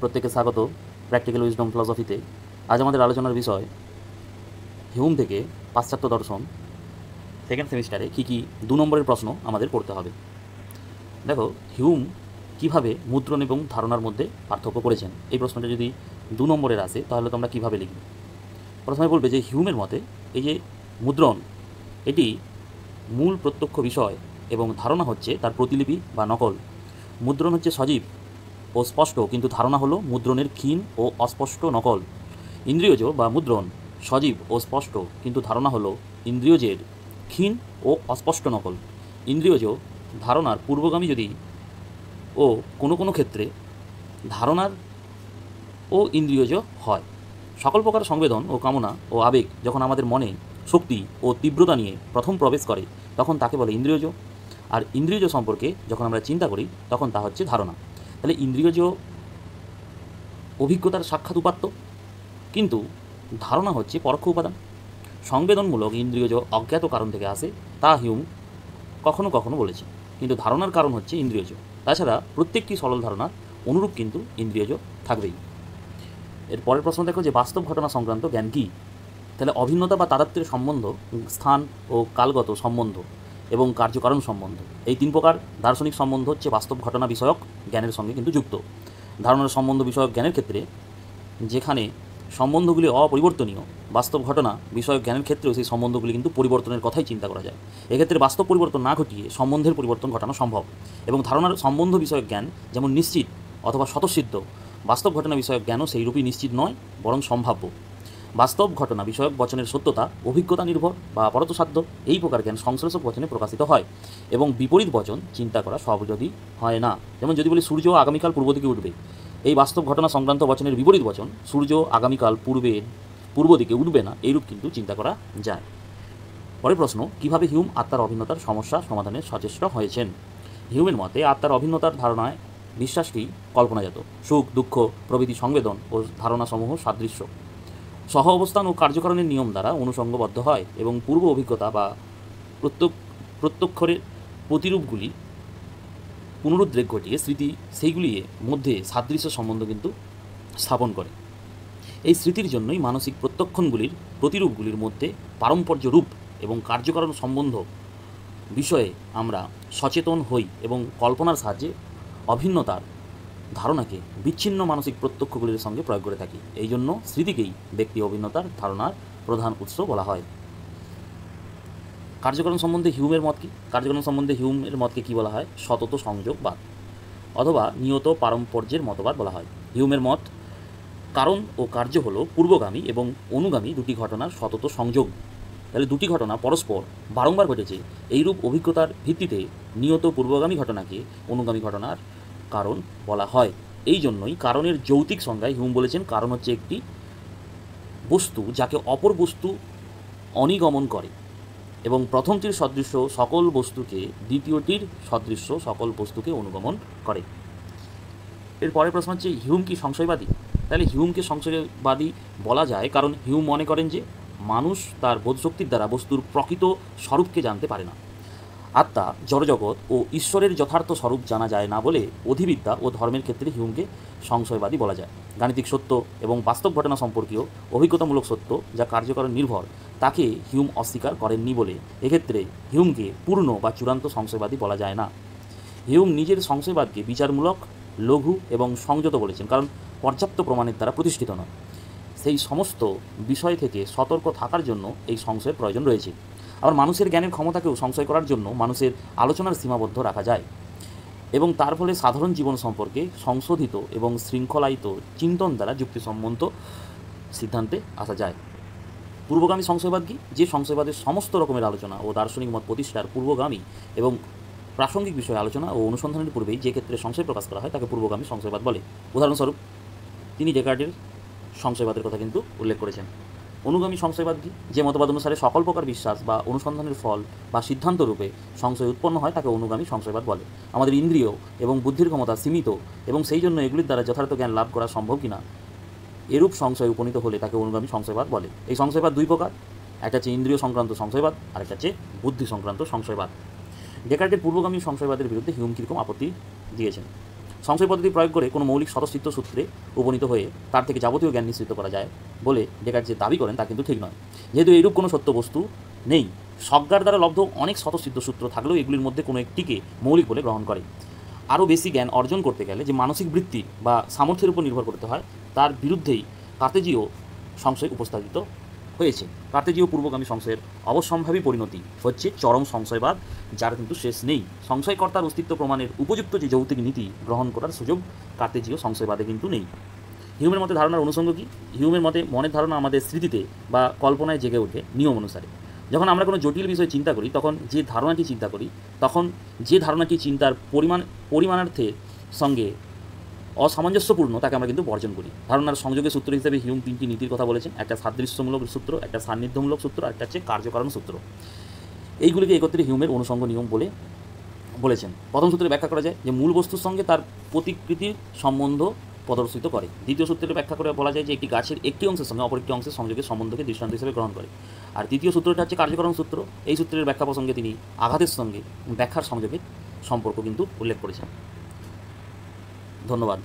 প্রত্যেককে স্বাগত practical wisdom ফিলসফিতে। আজ আমাদের আলোচনার বিষয় হিউম থেকে পাশ্চাত্য দর্শন সেকেন্ড সেমিস্টারে কী কী 2 নম্বরের প্রশ্ন আমাদের করতে হবে। দেখো, হিউম কিভাবে মুদ্রণ এবং ধারণার মধ্যে পার্থক্য করেছেন, এই প্রশ্নটা যদি 2 নম্বরের আসে তাহলে তোমরা কীভাবে লিখবে। প্রথমে বলবে যে হিউমের মতে এই যে মুদ্রণ, এটি মূল প্রত্যক্ষ বিষয় এবং ধারণা হচ্ছে তার প্রতিলিপি বা নকল। মুদ্রণ হচ্ছে সজীব ও স্পষ্ট, কিন্তু ধারণা হলো মুদ্রণের ক্ষীণ ও অস্পষ্ট নকল। ইন্দ্রিয়জ বা মুদ্রণ সজীব ও স্পষ্ট, কিন্তু ধারণা হলো ইন্দ্রিয়জের ক্ষীণ ও অস্পষ্ট নকল। ইন্দ্রিয়জ ধারণার পূর্বগামী যদি ও কোনো কোনো ক্ষেত্রে ধারণার ও ইন্দ্রিয়জ হয়। সকল প্রকার সংবেদন ও কামনা ও আবেগ যখন আমাদের মনে শক্তি ও তীব্রতা নিয়ে প্রথম প্রবেশ করে তখন তাকে বলে ইন্দ্রিয়জ। আর ইন্দ্রিয়জ সম্পর্কে যখন আমরা চিন্তা করি তখন তা হচ্ছে ধারণা। তাহলে ইন্দ্রিয়জ অভিজ্ঞতার সাক্ষাৎ উপাত্ত, কিন্তু ধারণা হচ্ছে পরোক্ষ উপাদান। সংবেদনমূলক ইন্দ্রিয়জ অজ্ঞাত কারণ থেকে আসে, তা হিউম কখনো কখনো বলেছে, কিন্তু ধারণার কারণ হচ্ছে ইন্দ্রিয়জ। তাছাড়া প্রত্যেকটি সরল ধারণার অনুরূপ কিন্তু ইন্দ্রিয়জ থাকবেই। এর পরের প্রশ্ন দেখো যে বাস্তব ঘটনা সংক্রান্ত জ্ঞান কী। তাহলে অভিন্নতা বা তাদাত্ম্যের সম্বন্ধ, স্থান ও কালগত সম্বন্ধ এবং কার্যকারণ সম্বন্ধ, এই 3 প্রকার দার্শনিক সম্বন্ধ হচ্ছে বাস্তব ঘটনা বিষয়ক জ্ঞানের সঙ্গে কিন্তু যুক্ত। ধারণার সম্বন্ধ বিষয়ক জ্ঞানের ক্ষেত্রে যেখানে সম্বন্ধগুলি অপরিবর্তনীয়, বাস্তব ঘটনা বিষয়ক জ্ঞানের ক্ষেত্রেও সেই সম্বন্ধগুলি কিন্তু পরিবর্তনের কথাই চিন্তা করা যায়। এক্ষেত্রে বাস্তব পরিবর্তন না ঘটিয়ে সম্বন্ধের পরিবর্তন ঘটানো সম্ভব। এবং ধারণার সম্বন্ধ বিষয়ক জ্ঞান যেমন নিশ্চিত অথবা স্বতঃসিদ্ধ, বাস্তব ঘটনা বিষয়ক জ্ঞানও সেই রূপই নিশ্চিত নয়, বরং সম্ভাব্য। বাস্তব ঘটনা বিষয়ক বচনের সত্যতা অভিজ্ঞতা নির্ভর বা পরতসাধ্য, এই প্রকার জ্ঞান সংশ্লেষক বচনে প্রকাশিত হয় এবং বিপরীত বচন চিন্তা করা সহযোগী হয় না। যেমন যদি বলি সূর্য আগামীকাল পূর্ব দিকে উঠবে, এই বাস্তব ঘটনা সংক্রান্ত বচনের বিপরীত বচন সূর্য আগামীকাল পূর্ব দিকে উঠবে না, এইরূপ কিন্তু চিন্তা করা যায়। পরের প্রশ্ন, কিভাবে হিউম আত্মার অভিন্নতার সমস্যা সমাধানে সচেষ্ট হয়েছেন। হিউমের মতে আত্মার অভিন্নতার ধারণায় বিশ্বাসটি কল্পনাজাত। সুখ দুঃখ প্রভৃতি সংবেদন ও ধারণাসমূহ সাদৃশ্য সহ অবস্থান ও কার্যকারণের নিয়ম দ্বারা অনুসঙ্গবদ্ধ হয় এবং পূর্ব অভিজ্ঞতা বা প্রত্যক্ষের প্রতিরূপগুলি পুনরুদ্রেক ঘটিয়ে স্মৃতি সেইগুলির মধ্যে সাদৃশ্য সম্বন্ধ কিন্তু স্থাপন করে। এই স্মৃতির জন্যই মানসিক প্রত্যক্ষণগুলির প্রতিরূপগুলির মধ্যে পারম্পর্য রূপ এবং কার্যকারণ সম্বন্ধ বিষয়ে আমরা সচেতন হই এবং কল্পনার সাহায্যে অভিন্নতার ধারণাকে বিচ্ছিন্ন মানসিক প্রত্যক্ষগুলির সঙ্গে প্রয়োগ করে থাকি। এই জন্য স্মৃতিকেই ব্যক্তি অভিন্নতার ধারণার প্রধান উৎস বলা হয়। কার্যকরণ সম্বন্ধে হিউমের মত কী? কার্যকরণ সম্বন্ধে হিউমের মতকে কী বলা হয়? সতত সংযোগবাদ অথবা নিয়ত পারম্পর্যের মতবাদ বলা হয়। হিউমের মত কারণ ও কার্য হল পূর্বগামী এবং অনুগামী দুটি ঘটনার সতত সংযোগ। তাহলে দুটি ঘটনা পরস্পর বারংবার ঘটেছে, এইরূপ অভিজ্ঞতার ভিত্তিতে নিয়ত পূর্বগামী ঘটনাকে অনুগামী ঘটনার কারণ বলা হয়। এই জন্যই কারণের যৌতিক সংজ্ঞায় হিউম বলেছেন, কারণ হচ্ছে একটি বস্তু যাকে অপর বস্তু অনিগমন করে এবং প্রথমটির সদৃশ্য সকল বস্তুকে, দ্বিতীয়টির সদৃশ্য সকল বস্তুকে অনুগমন করে। এর পরের প্রশ্ন হচ্ছে হিউম কি সংশয়বাদী? তাহলে হিউমকে সংশয়বাদী বলা যায় কারণ হিউম মনে করেন যে মানুষ তার বোধশক্তির দ্বারা বস্তুর প্রকৃত স্বরূপকে জানতে পারে না। আত্মা, জড়জগৎ ও ঈশ্বরের যথার্থ স্বরূপ জানা যায় না বলে অধিবিদ্যা ও ধর্মের ক্ষেত্রে হিউমকে সংশয়বাদী বলা যায়। গাণিতিক সত্য এবং বাস্তব ঘটনা সম্পর্কীয় অভিজ্ঞতামূলক সত্য যা কার্যকরণ নির্ভর, তাকে হিউম অস্বীকার করেননি বলে এক্ষেত্রে হিউমকে পূর্ণ বা চূড়ান্ত সংশয়বাদী বলা যায় না। হিউম নিজের সংশয়বাদকে বিচারমূলক, লঘু এবং সংযত বলেছেন, কারণ পর্যাপ্ত প্রমাণের দ্বারা প্রতিষ্ঠিত নয়। সেই সমস্ত বিষয় থেকে সতর্ক থাকার জন্য এই সংশয়ের প্রয়োজন রয়েছে। আবার মানুষের জ্ঞানের ক্ষমতাকেও সংশয় করার জন্য মানুষের আলোচনার সীমাবদ্ধ রাখা যায় এবং তার ফলে সাধারণ জীবন সম্পর্কে সংশোধিত এবং শৃঙ্খলায়িত চিন্তন দ্বারা যুক্তিসম্মত সিদ্ধান্তে আসা যায়। পূর্বগামী সংশয়বাদ কি? যে সংশয়বাদের সমস্ত রকমের আলোচনা ও দার্শনিক মত প্রতিষ্ঠার পূর্বগামী এবং প্রাসঙ্গিক বিষয়ে আলোচনা ও অনুসন্ধানের পূর্বেই যে ক্ষেত্রে সংশয় প্রকাশ করা হয় তাকে পূর্বগামী সংশয়বাদ বলে। উদাহরণস্বরূপ তিনি ডেকার্টের সংশয়বাদের কথা কিন্তু উল্লেখ করেছেন। অনুগামী সংশয়বাদ কি? যে মতবাদ অনুসারে সকল প্রকার বিশ্বাস বা অনুসন্ধানের ফল বা সিদ্ধান্ত রূপে সংশয় উৎপন্ন হয় তাকে অনুগামী সংশয়বাদ বলে। আমাদের ইন্দ্রিয় এবং বুদ্ধির ক্ষমতা সীমিত এবং সেই জন্য এগুলির দ্বারা যথার্থ জ্ঞান লাভ করা সম্ভব কিনা এরূপ সংশয় উপনীত হলে তাকে অনুগামী সংশয়বাদ বলে। এই সংশয়বাদ 2 প্রকার, একটা হচ্ছে ইন্দ্রিয় সংক্রান্ত সংশয়বাদ আর একটা হচ্ছে বুদ্ধি সংক্রান্ত সংশয়বাদ। ডেকার্টের পূর্বগামী সংশয়বাদের বিরুদ্ধে হিউম কীরকম আপত্তি দিয়েছেন? সংশয় পদ্ধতি প্রয়োগ করে কোনো মৌলিক স্বতঃসিদ্ধ সূত্রে উপনীত হয়ে তার থেকে যাবতীয় জ্ঞান নিশ্চিত করা যায় বলে ডেকার্ট যে দাবি করেন তা কিন্তু ঠিক নয়। যেহেতু এইরূপ কোনো সত্য বস্তু নেই, স্বজ্ঞার দ্বারা লব্ধ অনেক স্বতঃসিদ্ধ সূত্র থাকলেও এগুলির মধ্যে কোনো একটিকে মৌলিক বলে গ্রহণ করে। আরও বেশি জ্ঞান অর্জন করতে গেলে যে মানসিক বৃত্তি বা সামর্থ্যের উপর নির্ভর করতে হয়, তার বিরুদ্ধেই কার্তেজীয় সংশয় উপস্থাপিত হয়েছে। কার্তেজীয় পূর্বগামী সংশয়ের অবশ্যম্ভাবী পরিণতি হচ্ছে চরম সংশয়বাদ, যার কিন্তু শেষ নেই। সংশয়কর্তার অস্তিত্ব প্রমাণের উপযুক্ত যে যৌক্তিক নীতি গ্রহণ করার সুযোগ কার্তেজীয় সংশয়বাদে কিন্তু নেই। হিউমের মতে ধারণার অনুষঙ্গ কী? হিউমের মতে মনের ধারণা আমাদের স্মৃতিতে বা কল্পনায় জেগে ওঠে নিয়ম অনুসারে। যখন আমরা কোনো জটিল বিষয়ে চিন্তা করি, তখন যে ধারণাটি চিন্তার পরিমাণার্থের সঙ্গে অসামঞ্জস্যপূর্ণ তাকে আমরা কিন্তু বর্জন করি। ধারণার সংযোগের সূত্র হিসেবে হিউম 3টি নীতির কথা বলেছেন। একটা সাদৃশ্যমূলক সূত্র, একটা সান্নিধ্যমূলক সূত্র, একটা হচ্ছে কার্যকারণ সূত্র। এইগুলিকে একত্রে হিউমের অনুষঙ্গ নিয়ম বলেছেন। প্রথম সূত্রে ব্যাখ্যা করা যায় যে মূল বস্তুর সঙ্গে তার প্রতিকৃতির সম্বন্ধ প্রদর্শিত করে। দ্বিতীয় সূত্রে ব্যাখ্যা করে বলা যায় যে একটি গাছের একটি অংশের সঙ্গে অপর একটি অংশের সংযোগের সম্বন্ধকে দৃষ্টান্ত হিসেবে গ্রহণ করে। আর তৃতীয় সূত্রটা হচ্ছে কার্যকরণ সূত্র। এই সূত্রের ব্যাখ্যা প্রসঙ্গে তিনি আঘাতের সঙ্গে ব্যাখ্যার সংযোগের সম্পর্ক কিন্তু উল্লেখ করেছেন। ধন্যবাদ।